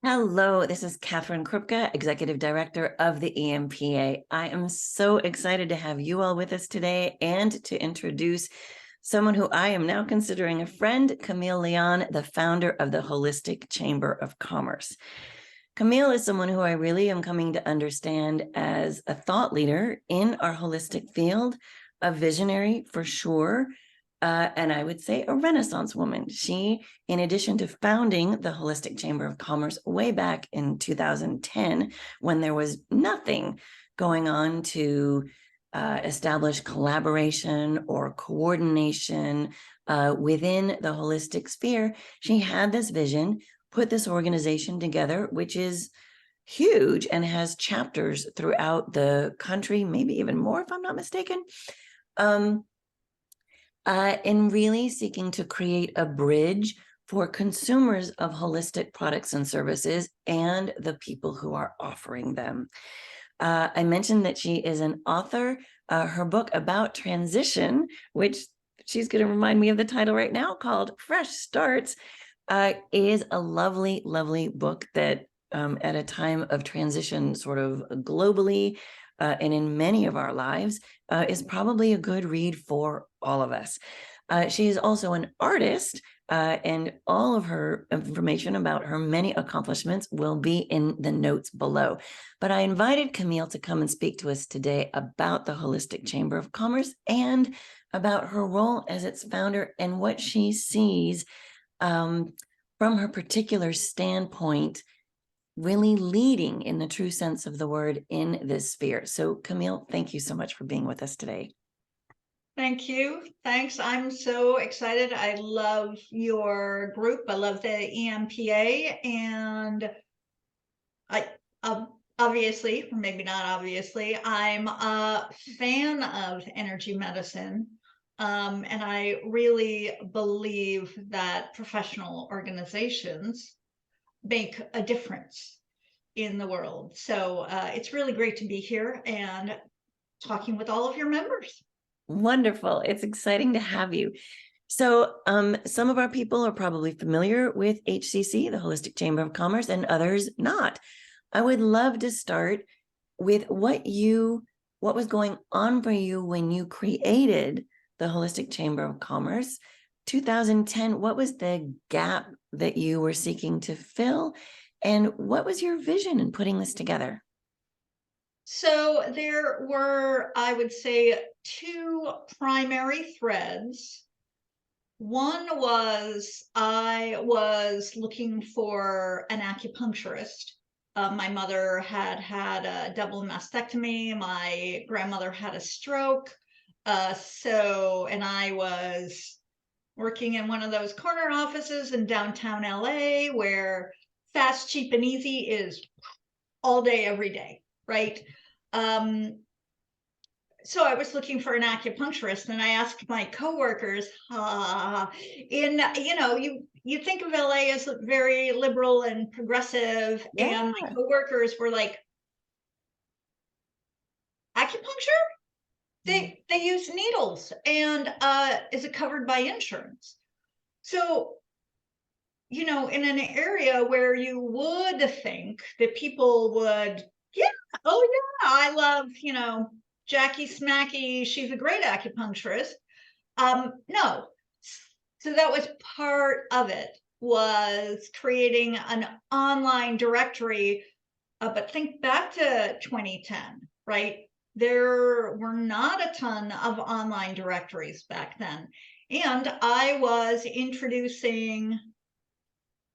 Hello, this is Katherine Krupka, Executive Director of the EMPA. I am so excited to have you all with us today and to introduce someone who I am now considering a friend, Camille Leon, the founder of the Holistic Chamber of Commerce. Camille is someone who I really am coming to understand as a thought leader in our holistic field, a visionary for sure, and I would say a Renaissance woman. She, in addition to founding the Holistic Chamber of Commerce way back in 2010, when there was nothing going on to establish collaboration or coordination within the holistic sphere, she had this vision, put this organization together, which is huge and has chapters throughout the country, maybe even more, if I'm not mistaken. In really seeking to create a bridge for consumers of holistic products and services and the people who are offering them. I mentioned that she is an author. Her book about transition, which she's going to remind me of the title right now, called Fresh Starts, is a lovely, lovely book that at a time of transition sort of globally and in many of our lives is probably a good read for all of us. She is also an artist, and all of her information about her many accomplishments will be in the notes below. But I invited Camille to come and speak to us today about the Holistic Chamber of Commerce and about her role as its founder and what she sees from her particular standpoint, really leading in the true sense of the word in this sphere. So Camille, thank you so much for being with us today. Thank you. Thanks. I'm so excited. I love your group. I love the EMPA, and I obviously, or maybe not obviously, I'm a fan of energy medicine. And I really believe that professional organizations make a difference in the world. So it's really great to be here and talking with all of your members. Wonderful. It's exciting to have you. So some of our people are probably familiar with HCC, the Holistic Chamber of Commerce, and others not. I would love to start with what was going on for you when you created the Holistic Chamber of Commerce. 2010, what was the gap that you were seeking to fill? And what was your vision in putting this together? So there were, I would say, two primary threads. One was I was looking for an acupuncturist. My mother had had a double mastectomy. My grandmother had a stroke. And I was working in one of those corner offices in downtown LA where fast, cheap, and easy is all day, every day, right? So I was looking for an acupuncturist, and I asked my coworkers, you think of LA as very liberal and progressive, Yeah. and my coworkers were like, acupuncture? They use needles, and is it covered by insurance? So, in an area where you would think that people would, yeah, oh yeah, I love, Jackie Smacky, she's a great acupuncturist. No. So that was part of it, was creating an online directory. But think back to 2010, right? There were not a ton of online directories back then. And I was introducing,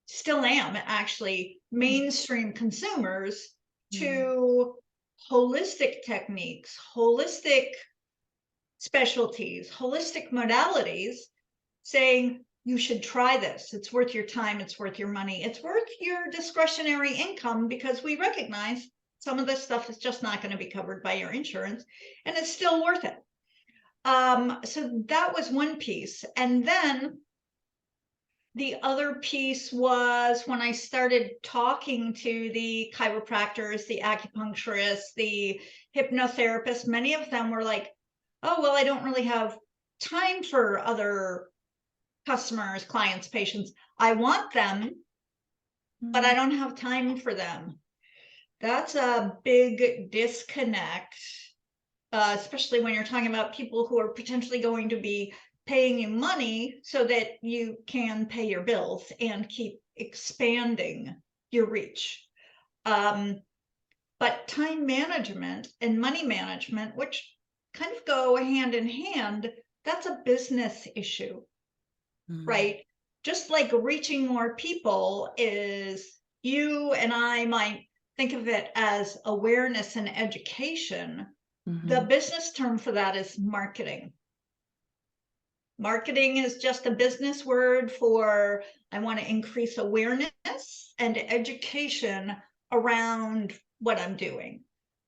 still am actually, mainstream consumers to holistic techniques, holistic specialties, holistic modalities, saying you should try this. It's worth your time. It's worth your money. It's worth your discretionary income, because we recognize some of this stuff is just not going to be covered by your insurance, and it's still worth it. So that was one piece. And then the other piece was when I started talking to the chiropractors, the acupuncturists, the hypnotherapists. Many of them were like, oh, well, I don't really have time for other customers, clients, patients. I want them but I don't have time for them. That's a big disconnect, especially when you're talking about people who are potentially going to be paying you money so that you can pay your bills and keep expanding your reach. But time management and money management, which kind of go hand in hand, that's a business issue, right? Just like reaching more people is, you and I might think of it as awareness and education. The business term for that is marketing. Marketing is just a business word for, I want to increase awareness and education around what I'm doing.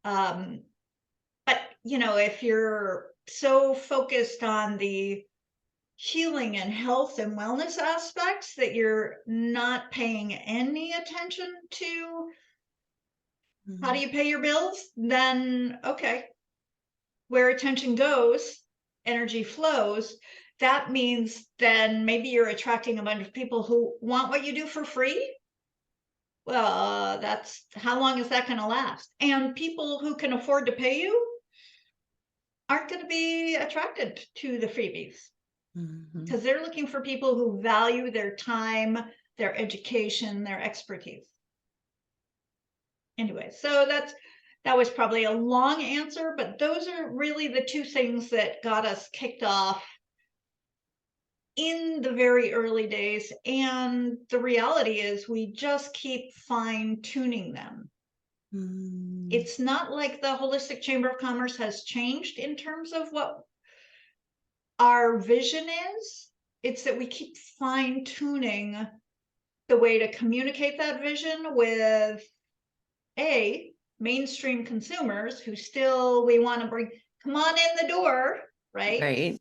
But, you know, if you're so focused on the healing and health and wellness aspects that you're not paying any attention to how do you pay your bills, then okay, where attention goes, energy flows. That means then maybe you're attracting a bunch of people who want what you do for free. Well, that's, how long is that going to last? And people who can afford to pay you aren't going to be attracted to the freebies because they're looking for people who value their time, their education, their expertise. Anyway, so that was probably a long answer, but those are really the two things that got us kicked off in the very early days. And the reality is we just keep fine tuning them. It's not like the Holistic Chamber of Commerce has changed in terms of what our vision is. It's that we keep fine tuning the way to communicate that vision with mainstream consumers who still, we want to bring, come on in the door, right? Right.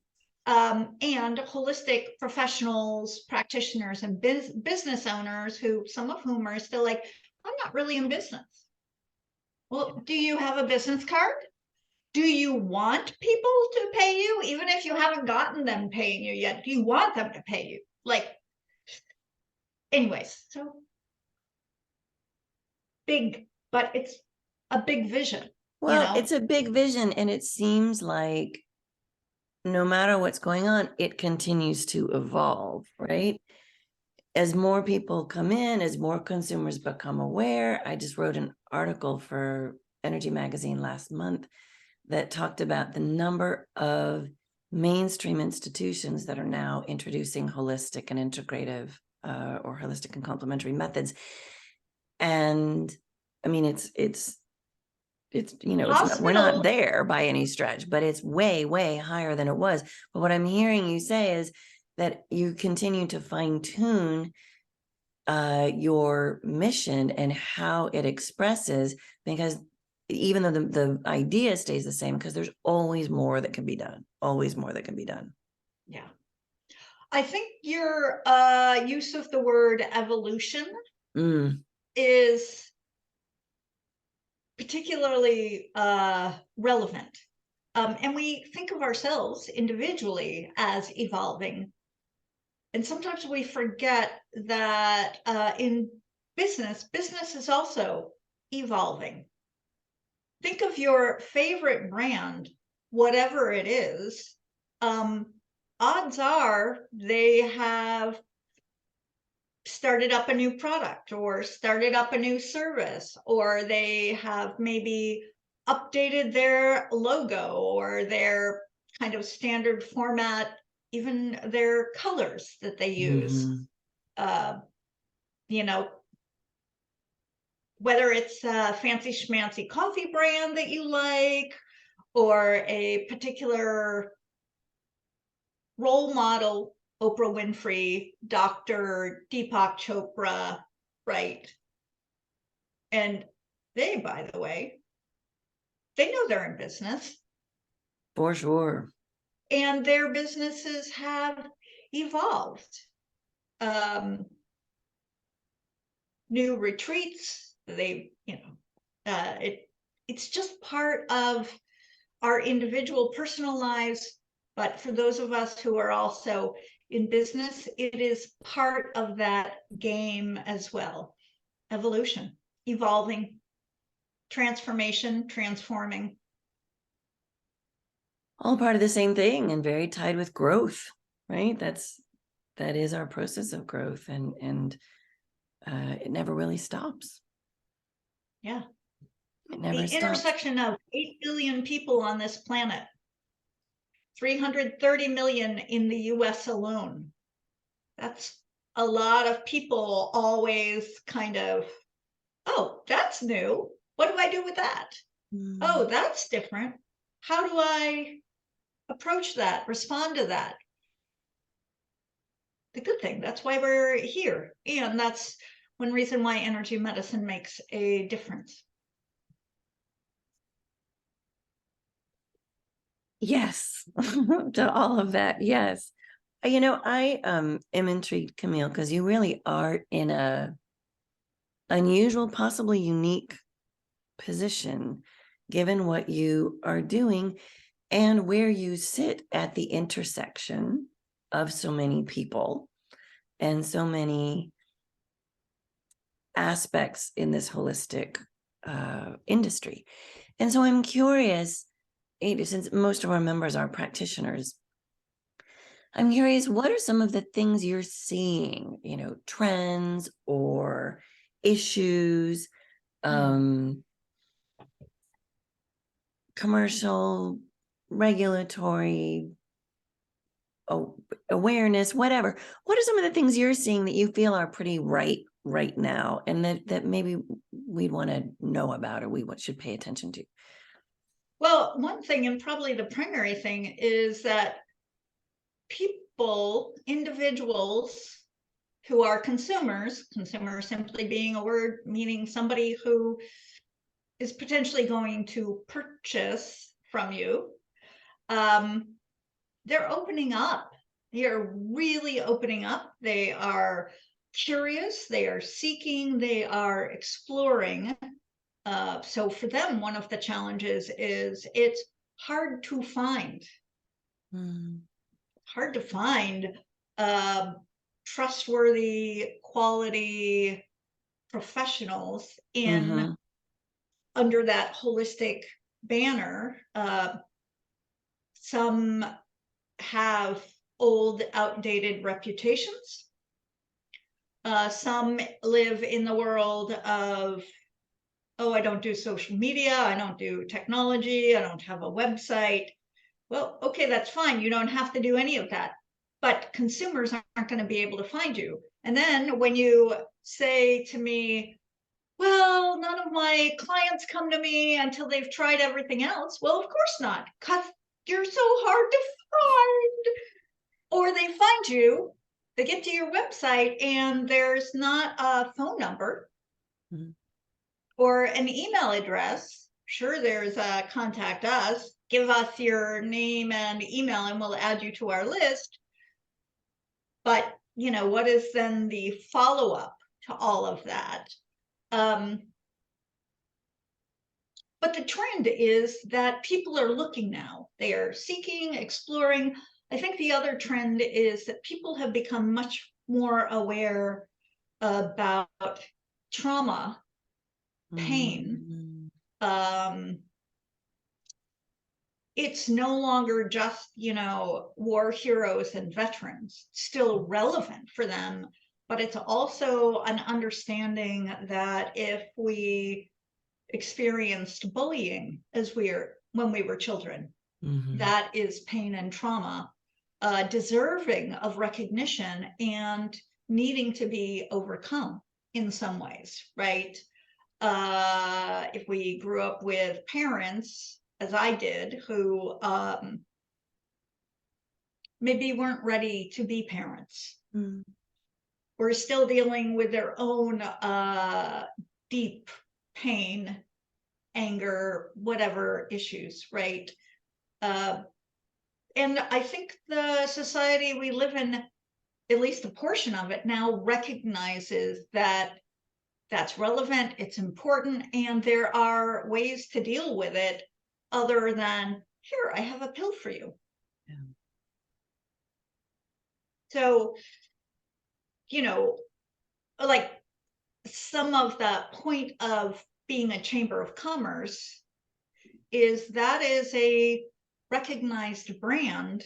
And holistic professionals, practitioners, and business owners who, some of whom are still like, I'm not really in business. Well, do you have a business card? Do you want people to pay you, even if you haven't gotten them paying you yet? Do you want them to pay you? Like, anyways, so big, but it's a big vision. Well, it's a big vision, and it seems like no matter what's going on, it continues to evolve, right? As more people come in, as more consumers become aware. I just wrote an article for Energy Magazine last month that talked about the number of mainstream institutions that are now introducing holistic and integrative or holistic and complementary methods. And I mean, it's you know, it's not, we're not there by any stretch, but it's way, way higher than it was. But what I'm hearing you say is that you continue to fine tune your mission and how it expresses, because even though the idea stays the same, because there's always more that can be done, always more that can be done. Yeah. I think your use of the word evolution is particularly relevant. And we think of ourselves individually as evolving. And sometimes we forget that in business is also evolving. Think of your favorite brand, whatever it is. Odds are they have started up a new product or started up a new service, or they have maybe updated their logo or their kind of standard format, even their colors that they use. You know, whether it's a fancy schmancy coffee brand that you like, or a particular role model, Oprah Winfrey, Dr. Deepak Chopra, right? And they, by the way, they know they're in business. For sure. And their businesses have evolved. New retreats, they, you know, it's just part of our individual personal lives. But for those of us who are also in business, it is part of that game as well. evolution, evolving, transformation, transforming. All part of the same thing and very tied with growth, right? That is our process of growth, and it never really stops. Yeah. It never The stops. intersection of 8 billion people on this planet, 330 million in the US alone. That's a lot of people always kind of, oh, that's new. What do I do with that? Oh, that's different. How do I approach that, respond to that? The good thing, that's why we're here. And that's one reason why energy medicine makes a difference. Yes, to all of that. Yes. I am intrigued, Camille, because you really are in a unusual, possibly unique position, given what you are doing and where you sit at the intersection of so many people and so many aspects in this holistic industry. And so I'm curious, since most of our members are practitioners, I'm curious, what are some of the things you're seeing, trends or issues, commercial, regulatory, awareness, whatever. What are some of the things you're seeing that you feel are pretty right now, and that maybe we'd want to know about, or we should pay attention to? Well, one thing, and probably the primary thing, is that people, individuals who are consumers, consumer simply being a word meaning somebody who is potentially going to purchase from you, they're opening up. They're really opening up. They are curious, they are seeking, they are exploring. So for them, one of the challenges is it's hard to find. Hard to find trustworthy, quality professionals in under that holistic banner. Some have old, outdated reputations. Some live in the world of, oh, I don't do social media, I don't do technology, I don't have a website. Well, okay, that's fine. You don't have to do any of that. But consumers aren't going to be able to find you. And then when you say to me, well, none of my clients come to me until they've tried everything else. Well, of course not, because you're so hard to find. Or they find you, they get to your website and there's not a phone number or an email address. Sure, there's a contact us, give us your name and email and we'll add you to our list. But, what is then the follow-up to all of that? But the trend is that people are looking now. They are seeking, exploring. I think the other trend is that people have become much more aware about trauma, pain. It's no longer just, war heroes and veterans, still relevant for them, but it's also an understanding that if we experienced bullying when we were children, that is pain and trauma, deserving of recognition and needing to be overcome in some ways, right? If we grew up with parents, as I did, who maybe weren't ready to be parents, were still dealing with their own deep pain, anger, whatever issues, right? And I think the society we live in, at least a portion of it now, recognizes that that's relevant, it's important, and there are ways to deal with it other than, here, I have a pill for you. Yeah. So, like some of the point of being a chamber of commerce is that is a recognized brand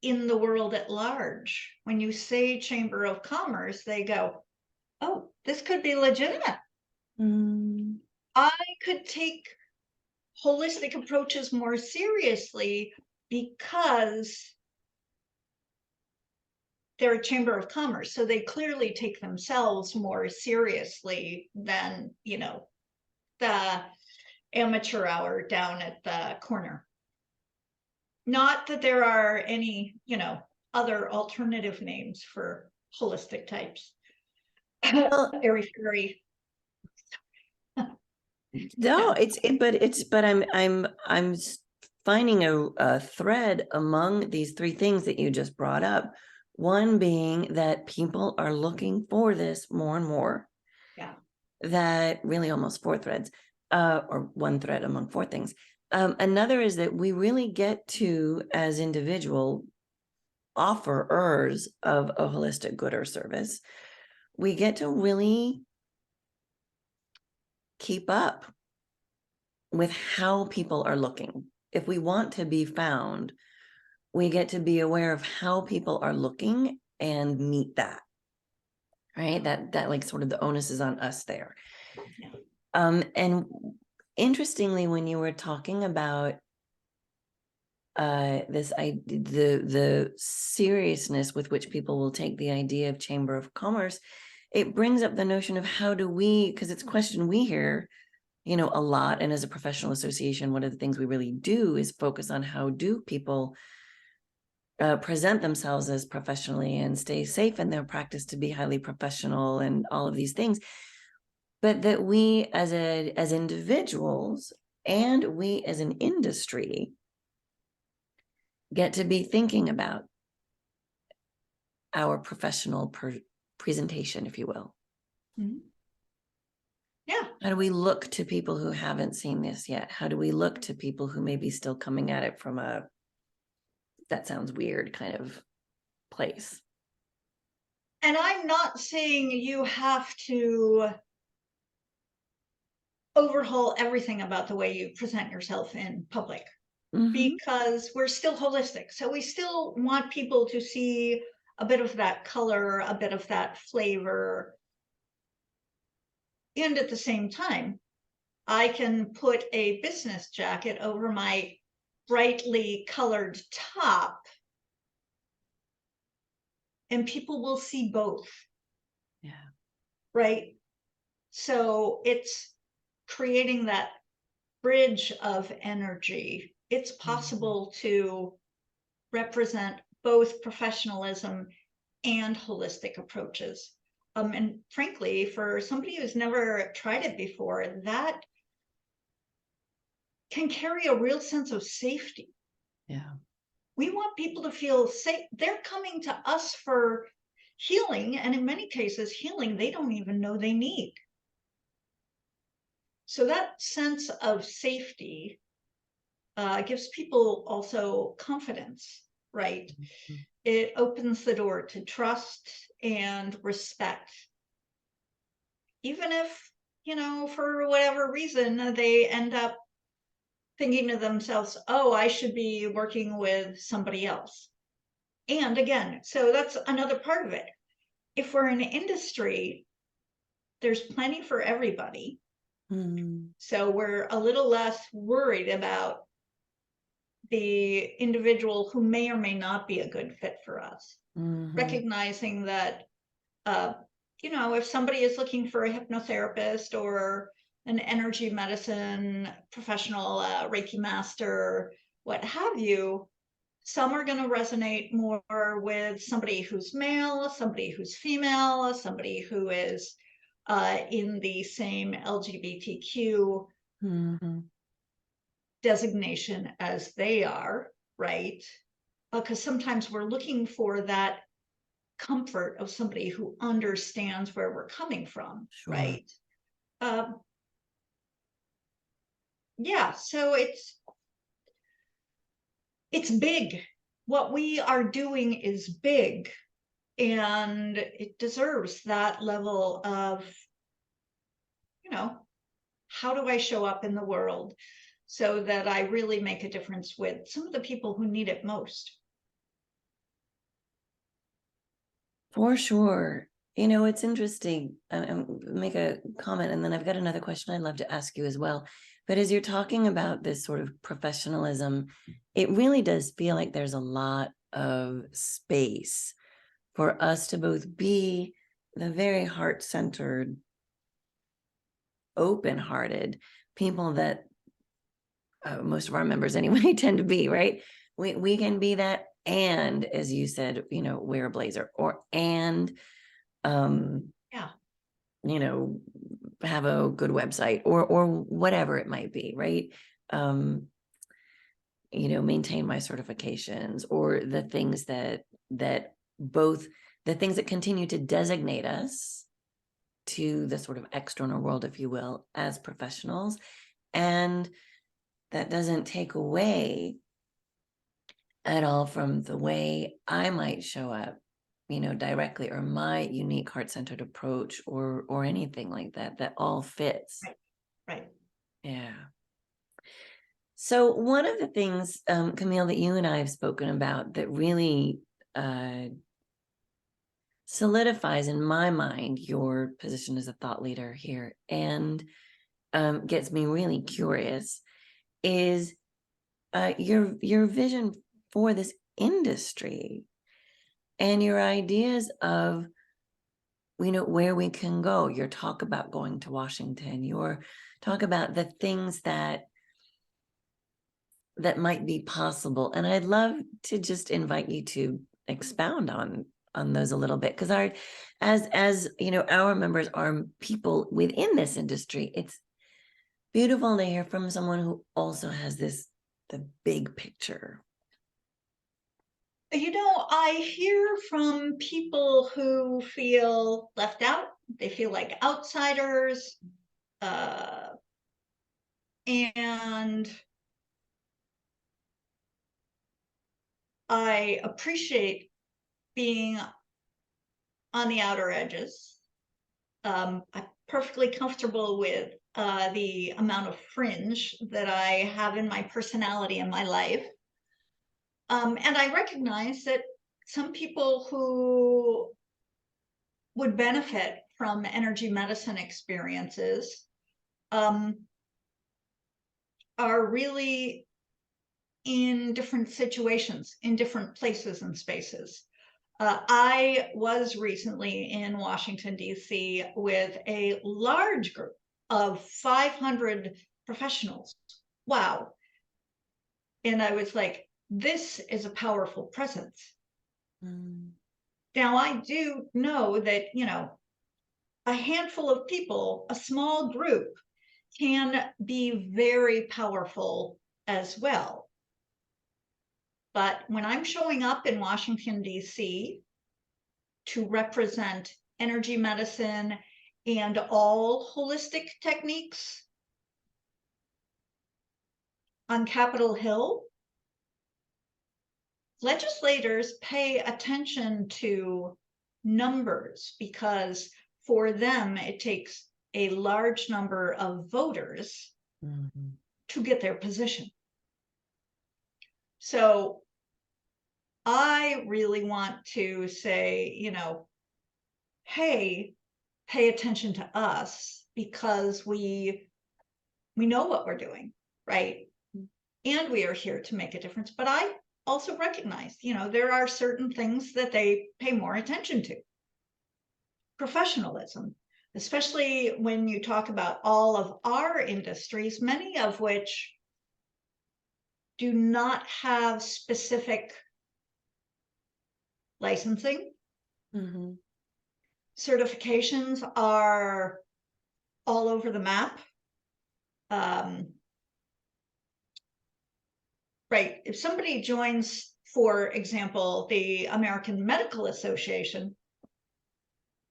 in the world at large. When you say chamber of commerce, they go, oh, this could be legitimate. Mm. I could take holistic approaches more seriously because they're a chamber of commerce. So they clearly take themselves more seriously than, the amateur hour down at the corner. Not that there are any, other alternative names for holistic types. Well, Airy fairy. no, but I'm finding a thread among these three things that you just brought up. One being that people are looking for this more and more. Yeah. That really almost four threads, or one thread among four things. Another is that we really get to, as individual offerers of a holistic good or service, we get to really keep up with how people are looking. If we want to be found, we get to be aware of how people are looking and meet that. Right? That like sort of the onus is on us there. Yeah. And interestingly, when you were talking about the seriousness with which people will take the idea of chamber of commerce, it brings up the notion of how do we, because it's a question we hear a lot, and as a professional association, one of the things we really do is focus on how do people present themselves as professionally and stay safe in their practice to be highly professional and all of these things, but that we as individuals and we as an industry get to be thinking about our professional presentation, if you will. Mm-hmm. Yeah. How do we look to people who haven't seen this yet? How do we look to people who may be still coming at it from a, that sounds weird kind of place? And I'm not saying you have to overhaul everything about the way you present yourself in public, because we're still holistic. So we still want people to see a bit of that color, a bit of that flavor. And at the same time, I can put a business jacket over my brightly colored top, and people will see both. Yeah. Right? So it's creating that bridge of energy. It's possible to represent both professionalism and holistic approaches. And frankly, for somebody who's never tried it before, that can carry a real sense of safety. Yeah. We want people to feel safe. They're coming to us for healing, and in many cases, healing they don't even know they need. So that sense of safety gives people also confidence, right? Mm-hmm. It opens the door to trust and respect. Even if, for whatever reason, they end up thinking to themselves, oh, I should be working with somebody else. And again, so that's another part of it. If we're in an industry, there's plenty for everybody. Mm-hmm. So we're a little less worried about the individual who may or may not be a good fit for us. Mm-hmm. Recognizing that, if somebody is looking for a hypnotherapist or an energy medicine professional, Reiki master, what have you, some are going to resonate more with somebody who's male, somebody who's female, somebody who is in the same LGBTQ designation as they are, right? Because sometimes we're looking for that comfort of somebody who understands where we're coming from, sure. Right? Yeah, so it's big. What we are doing is big, and it deserves that level of how do I show up in the world so that I really make a difference with some of the people who need it most? For sure. It's interesting. Make a comment, and then I've got another question I'd love to ask you as well. But as you're talking about this sort of professionalism, it really does feel like there's a lot of space for us to both be the very heart-centered, open-hearted people that most of our members anyway tend to be, right? We can be that, and as you said, wear a blazer, and Yeah. have a good website or whatever it might be, right? Maintain my certifications, or the things that both the things that continue to designate us to the sort of external world, if you will, as professionals. And that doesn't take away at all from the way I might show up, directly, or my unique heart-centered approach, or anything like that, that all fits. Right. Yeah. So one of the things, Camille, that you and I have spoken about that really solidifies in my mind your position as a thought leader here, and gets me really curious, is your vision for this industry and your ideas of where we can go. Your talk about going to Washington, your talk about the things that might be possible. And I'd love to just invite you to expound on those a little bit, because as our members are people within this industry, it's beautiful to hear from someone who also has the big picture. I hear from people who feel left out. They feel like outsiders. And I appreciate being on the outer edges. I'm perfectly comfortable with the amount of fringe that I have in my personality and my life. And I recognize that some people who would benefit from energy medicine experiences are really in different situations, in different places and spaces. I was recently in Washington, D.C. with a large group of 500 professionals. Wow. And I was like, this is a powerful presence. Now, I do know that, a handful of people, a small group, can be very powerful as well. But when I'm showing up in Washington, D.C. to represent energy medicine and all holistic techniques on Capitol Hill, legislators pay attention to numbers, because for them, it takes a large number of voters to get their position. So I really want to say, hey, pay attention to us, because we know what we're doing, right? And we are here to make a difference. But I also recognize, there are certain things that they pay more attention to. Professionalism, especially when you talk about all of our industries, many of which do not have specific licensing. Certifications are all over the map. Right. If somebody joins, for example, the American Medical Association,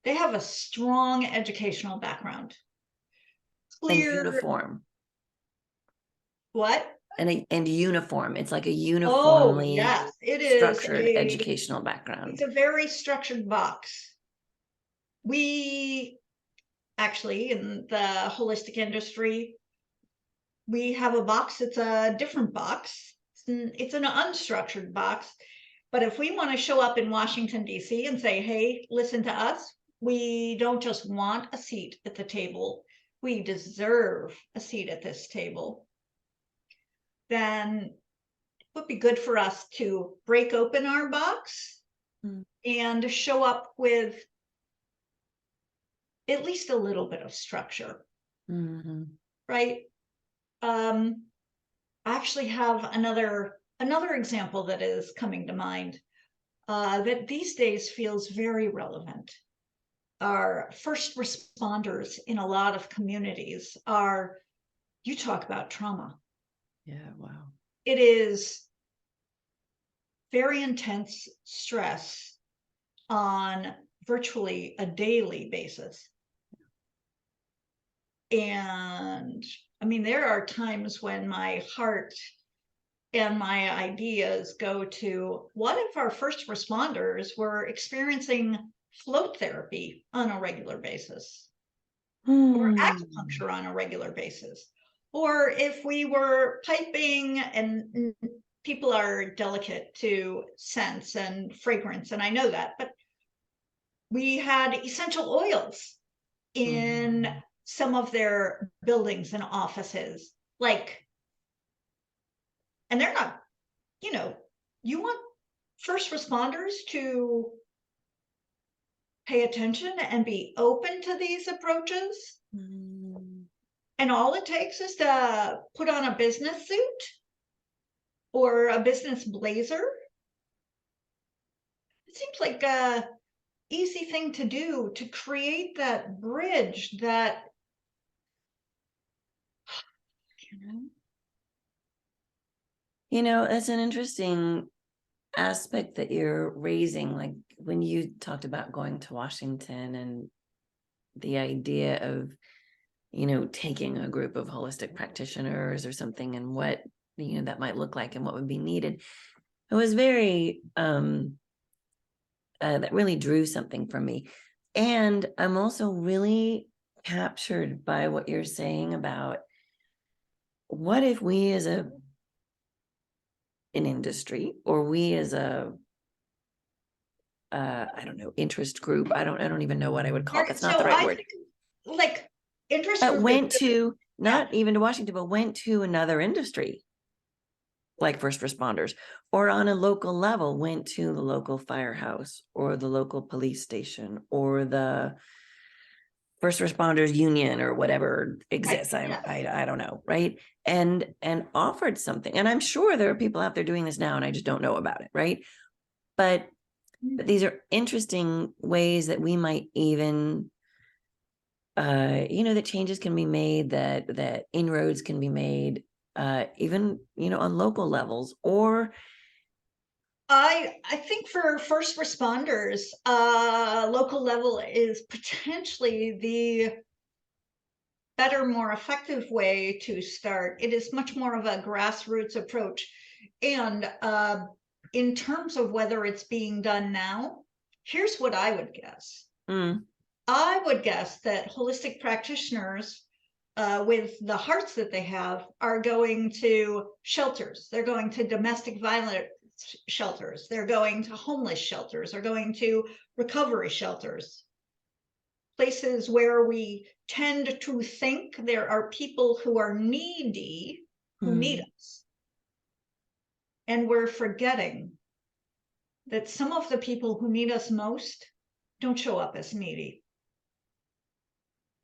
they have a strong educational background. Clear. And uniform. What? And uniform. It's like a uniformly yes, it is structured educational background. It's a very structured box. We actually, in the holistic industry, we have a box. It's a different box. It's an unstructured box. But if we want to show up in Washington, D.C. and say, hey, listen to us, we don't just want a seat at the table, we deserve a seat at this table, then it would be good for us to break open our box and show up with at least a little bit of structure, right? I actually have another example that is coming to mind that these days feels very relevant. Our first responders in a lot of communities are, you talk about trauma. Yeah, wow. It is very intense stress on virtually a daily basis. And I mean, there are times when my heart and my ideas go to, what if our first responders were experiencing float therapy on a regular basis, or acupuncture on a regular basis, or if we were piping, and people are delicate to scents and fragrance, and I know that, but we had essential oils in some of their buildings and offices, like, and they're not, you want first responders to pay attention and be open to these approaches. And all it takes is to put on a business suit or a business blazer. It seems like a easy thing to do to create that bridge that, That's an interesting aspect that you're raising, like when you talked about going to Washington and the idea of taking a group of holistic practitioners or something, and what that might look like and what would be needed. It was very that really drew something from me. And I'm also really captured by what you're saying about, what if we as an industry, or we as a I don't know, interest group, I don't even know what I would call it. That's not the right word. Like interest But group went to, not even to Washington, but went to another industry, like first responders, or on a local level, went to the local firehouse or the local police station or the first responders union or whatever exists. I don't know, right? And offered something. And I'm sure there are people out there doing this now, and I just don't know about it, right? But these are interesting ways that we might even that changes can be made, that inroads can be made, even on local levels. Or I think for first responders, local level is potentially the better, more effective way to start. It is much more of a grassroots approach. And in terms of whether it's being done now, here's what I would guess. I would guess that holistic practitioners, with the hearts that they have, are going to shelters. They're going to domestic violence shelters. They're going to homeless shelters. They're going to recovery shelters. Places where we tend to think there are people who are needy, who need us. And we're forgetting that some of the people who need us most don't show up as needy.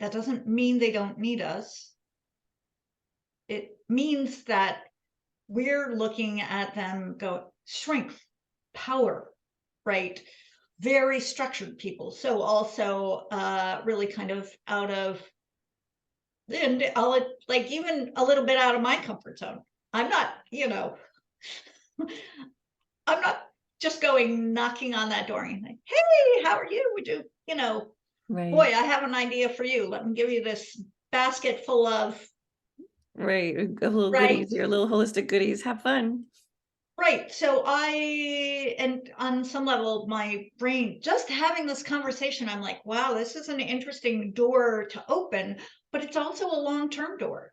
That doesn't mean they don't need us. It means that we're looking at them go, strength, power, right? Very structured people. So also really kind of out of, and like even a little bit out of my comfort zone. I'm not, I'm not just going knocking on that door and like, hey, how are you? Would you, right. Boy, I have an idea for you. Let me give you this basket full of goodies, your little holistic goodies. Have fun. Right. So and on some level, my brain, just having this conversation, I'm like, wow, this is an interesting door to open, but it's also a long-term door.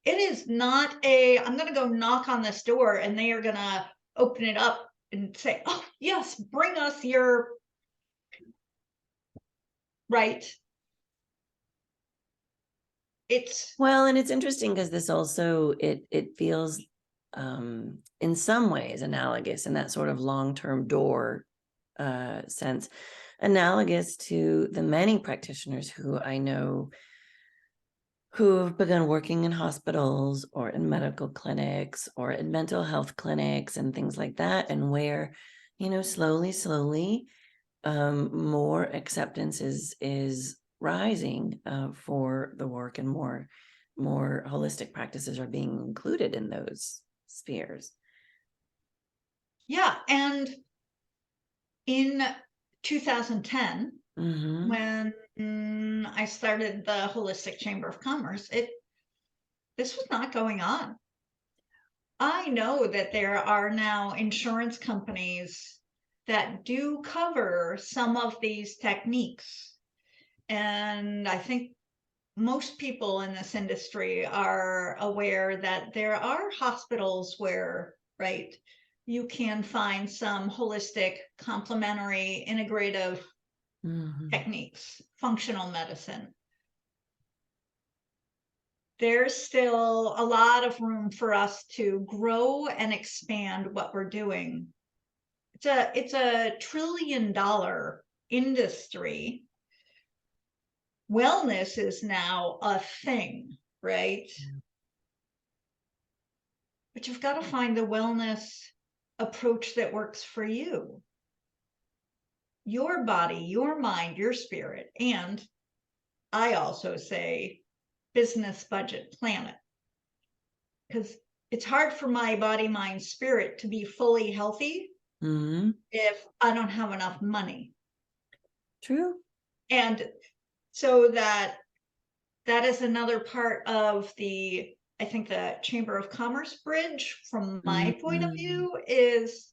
It is not I'm going to go knock on this door and they are going to open it up and say, oh, yes, bring us your, right. It's, Well, and it's interesting because this also it feels in some ways analogous in that sort of long-term door sense, analogous to the many practitioners who I know who have begun working in hospitals or in medical clinics or in mental health clinics and things like that, and where, slowly, more acceptance is rising for the work, and more holistic practices are being included in those spheres. yeah. And in 2010, Mm-hmm. when I started the Holistic Chamber of Commerce, this was not going on. I know that there are now insurance companies that do cover some of these techniques. And I think most people in this industry are aware that there are hospitals where, right, you can find some holistic, complementary, integrative Mm-hmm. techniques, functional medicine. There's still a lot of room for us to grow and expand what we're doing. It's a $1 trillion industry. Wellness is now a thing, right? But you've got to find the wellness approach that works for you, your body, your mind, your spirit. And I also say business, budget, planet, because it's hard for my body, mind, spirit to be fully healthy Mm-hmm. if I don't have enough money. True. And so that is another part of I think the Chamber of Commerce bridge, from my point of Mm-hmm. view, is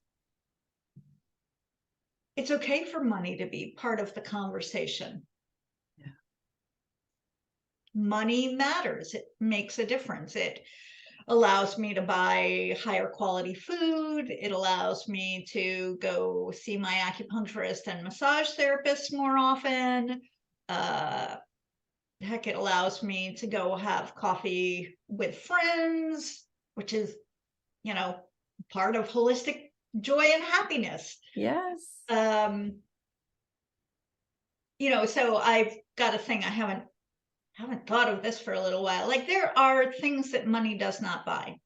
it's okay for money to be part of the conversation. Yeah. Money matters. It makes a difference. It allows me to buy higher quality food. It allows me to go see my acupuncturist and massage therapist more often. Heck, it allows me to go have coffee with friends, which is, you know, part of holistic joy and happiness. Yes. So I've got a thing. I haven't thought of this for a little while. Like, there are things that money does not buy.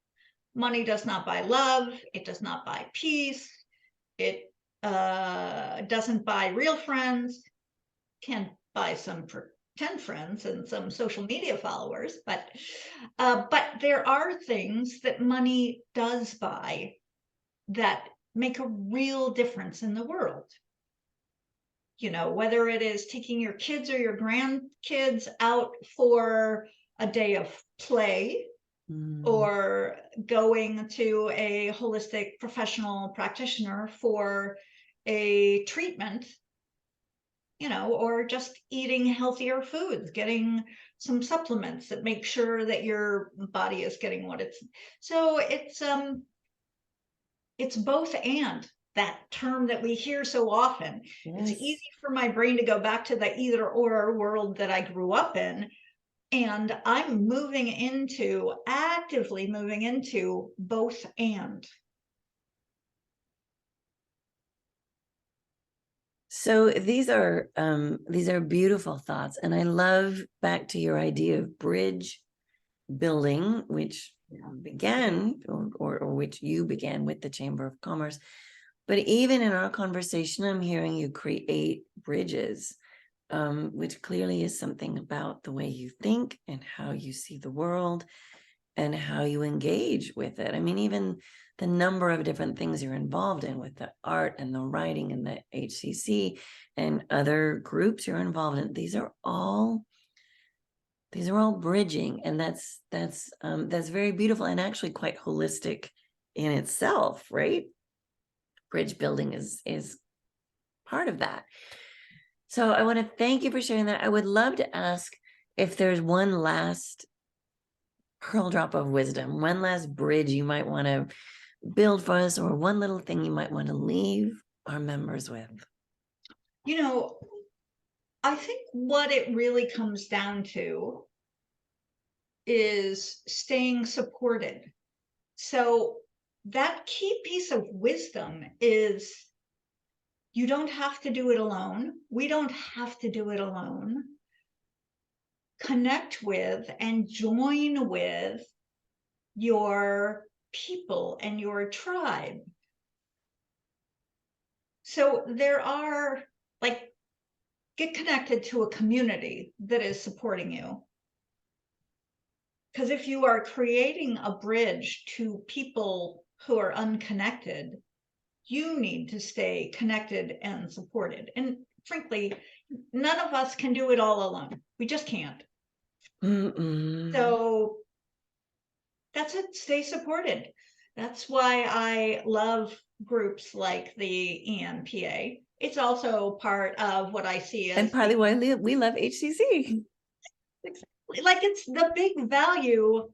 Money does not buy love. It does not buy peace. It doesn't buy real friends. Can buy some pretend friends and some social media followers, but there are things that money does buy that make a real difference in the world. Whether it is taking your kids or your grandkids out for a day of play, or going to a holistic professional practitioner for a treatment, or just eating healthier foods, getting some supplements that make sure that your body is getting what it's. So it's both and, that term that we hear so often. It's Yes. easy for my brain to go back to the either or world that I grew up in. And I'm actively moving into both and. So these are beautiful thoughts, and I love, back to your idea of bridge building, which began or which you began with the Chamber of Commerce. But even in our conversation, I'm hearing you create bridges, which clearly is something about the way you think and how you see the world and how you engage with it. I mean, even the number of different things you're involved in with the art and the writing and the HCC and other groups you're involved in, these are all bridging, and that's very beautiful and actually quite holistic in itself, right? Bridge building is part of that. So I want to thank you for sharing that. I would love to ask if there's one last pearl drop of wisdom, one last bridge you might want to build for us, or one little thing you might want to leave our members with. You know, I think what it really comes down to is staying supported. So that key piece of wisdom is you don't have to do it alone. We don't have to do it alone. Connect with and join with your people and your tribe. So there are, like, get connected to a community that is supporting you. Because if you are creating a bridge to people who are unconnected, you need to stay connected and supported. And frankly, none of us can do it all alone. We just can't. So that's it. Stay supported. That's why I love groups like the ENPA. It's also part of what I see as, and partly why we love HCC. Like, it's the big value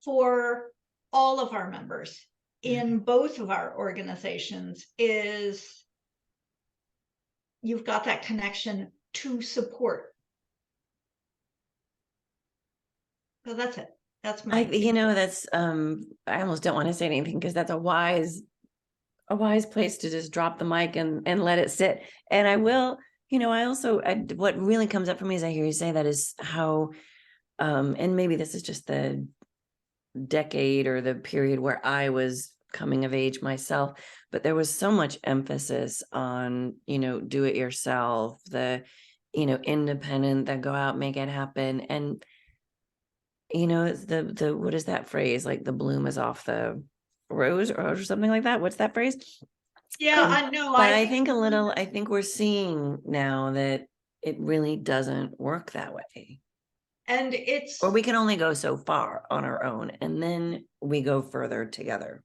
for all of our members in both of our organizations is you've got that connection to support. So that's it. That's my, that's I almost don't want to say anything because that's a wise place to just drop the mic and let it sit. And I will, what really comes up for me as I hear you say that is how, and maybe this is just the decade or the period where I was coming of age myself, but there was so much emphasis on, do it yourself, the, independent, that go out, make it happen. And, it's the, what is that phrase? Like the bloom is off the rose or something like that. What's that phrase? yeah, I know. But I think we're seeing now that it really doesn't work that way. And it's, Or we can only go so far on our own, and then we go further together.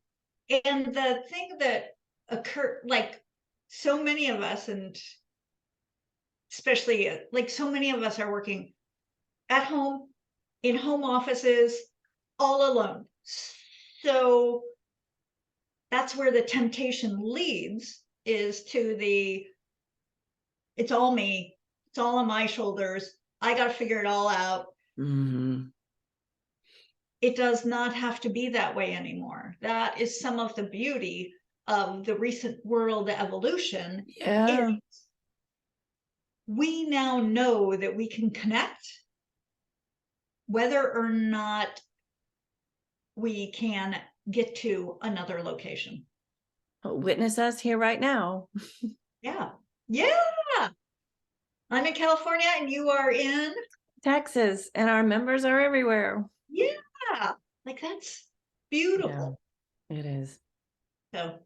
and the thing that occurred, like, so many of us, and especially like so many of us are working at home, in home offices, all alone. So that's where the temptation leads, is to the, it's all me, it's all on my shoulders, I got to figure it all out. It does not have to be that way anymore. That is some of the beauty of the recent world evolution. Yeah. We now know that we can connect whether or not we can get to another location. Witness us here right now. Yeah. I'm in California and you are in Texas, and our members are everywhere. Yeah. Like, that's beautiful. Yeah, it is. So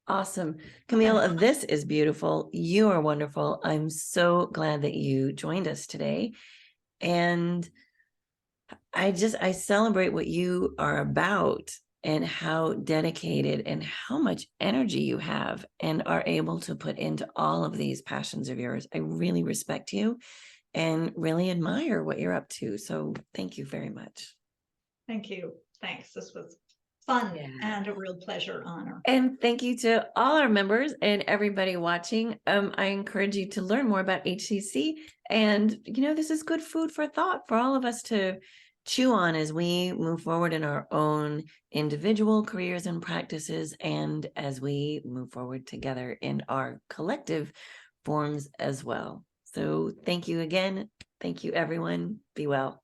awesome. Camille, this is beautiful. You are wonderful. I'm so glad that you joined us today. And I celebrate what you are about and how dedicated and how much energy you have and are able to put into all of these passions of yours. I really respect you and really admire what you're up to. So thank you very much. thank you. Thanks. This was fun and a real pleasure, honor. And thank you to all our members and everybody watching. I encourage you to learn more about HCC. And, this is good food for thought for all of us to chew on as we move forward in our own individual careers and practices, and as we move forward together in our collective forms as well. So thank you again. Thank you, everyone. Be well.